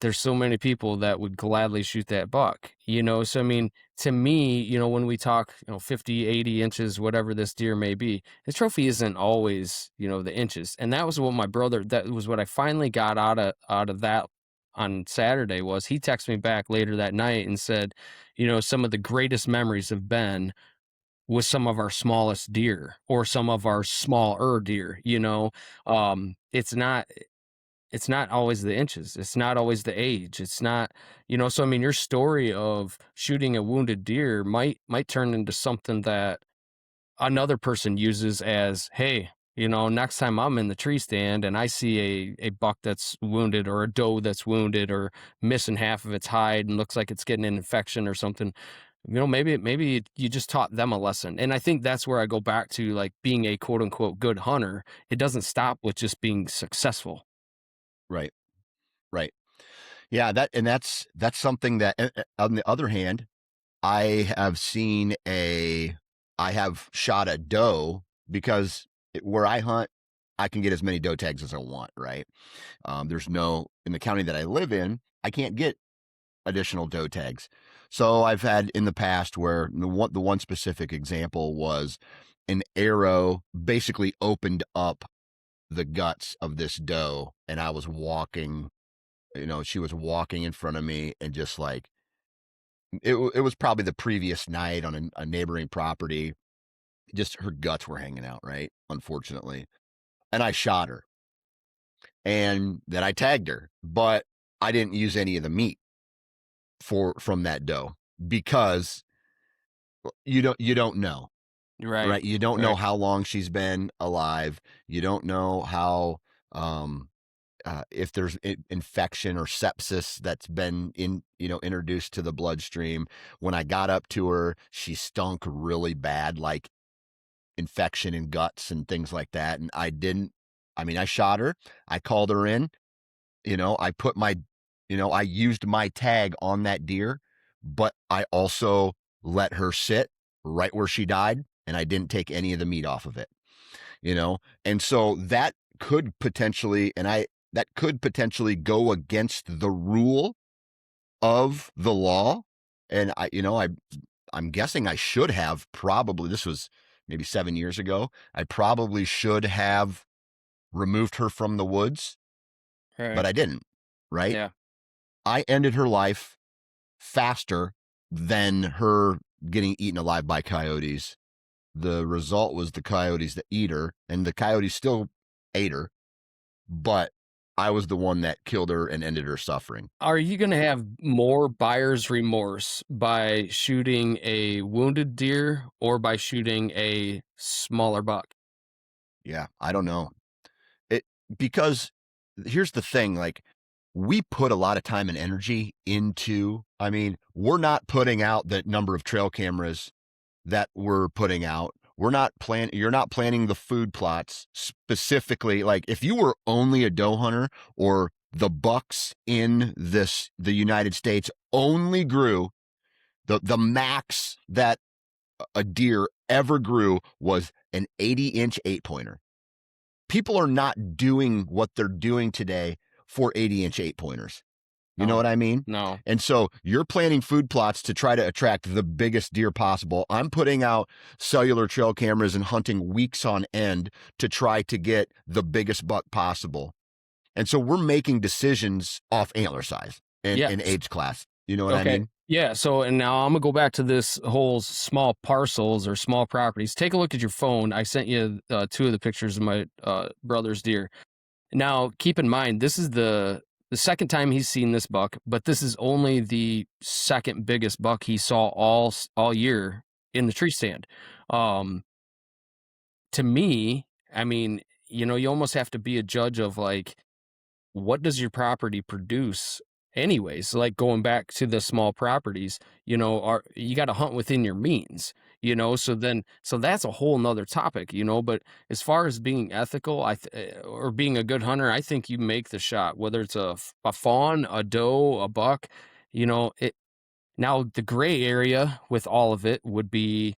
there's so many people that would gladly shoot that buck, you know? So, I mean, to me, you know, when we talk, 50, 80 inches, whatever this deer may be, the trophy isn't always, the inches. And that was what that was what I finally got out of that on Saturday was he texted me back later that night and said, some of the greatest memories have been with some of our smallest deer or some of our smaller deer, it's not always the inches. It's not always the age. It's not, so I mean your story of shooting a wounded deer might turn into something that another person uses as, hey, next time I'm in the tree stand and I see a buck that's wounded or a doe that's wounded or missing half of its hide and looks like it's getting an infection or something, maybe you just taught them a lesson. And I think that's where I go back to like being a quote unquote good hunter. It doesn't stop with just being successful. Right. Right. Yeah, that's something that on the other hand, I have seen I have shot a doe because where I hunt, I can get as many doe tags as I want, right? There's no, in the county that I live in, I can't get additional doe tags. So I've had in the past where the one specific example was an arrow basically opened up the guts of this doe, and I was walking, she was walking in front of me, and just like it was probably the previous night on a neighboring property. Just her guts were hanging out, right? Unfortunately, and I shot her, and then I tagged her, but I didn't use any of the meat from that doe because you don't know, Right. right? You don't know Right. how long she's been alive. You don't know how um if there's infection or sepsis that's been introduced to the bloodstream. When I got up to her, she stunk really bad, like infection in guts and things like that. And I shot her, I called her in, I put I used my tag on that deer, but I also let her sit right where she died, and I didn't take any of the meat off of it, you know? And so that could potentially go against the rule of the law. And I'm guessing I should have probably, this was maybe 7 years ago, I probably should have removed her from the woods, but Right. I didn't, right? Yeah. I ended her life faster than her getting eaten alive by coyotes. The result was the coyotes that eat her, and the coyotes still ate her, but I was the one that killed her and ended her suffering. Are you going to have more buyer's remorse by shooting a wounded deer or by shooting a smaller buck? Yeah, I don't know. It because here's the thing, like we put a lot of time and energy into, we're not putting out the number of trail cameras that we're putting out. You're not planning the food plots specifically. Like if you were only a doe hunter, or the bucks in the United States only grew, the max that a deer ever grew was an 80-inch 8-pointer. People are not doing what they're doing today for 80-inch 8-pointers. You know No, what I mean? no. And so you're planning food plots to try to attract the biggest deer possible. I'm putting out cellular trail cameras and hunting weeks on end to try to get the biggest buck possible. And so we're making decisions off antler size and, Yeah. and age class. You know what I Okay. mean? Yeah. So, and now I'm gonna go back to this whole small parcels or small properties. Take a look at your phone. I sent you two of the pictures of my brother's deer. Now, keep in mind, this is the second time he's seen this buck, but this is only the second biggest buck he saw all year in the tree stand. Um, to me, I mean, you almost have to be a judge of like what does your property produce anyways, like going back to the small properties, are you got to hunt within your means, so that's a whole nother topic, but as far as being ethical, or being a good hunter, I think you make the shot, whether it's a fawn, a doe, a buck, it now the gray area with all of it would be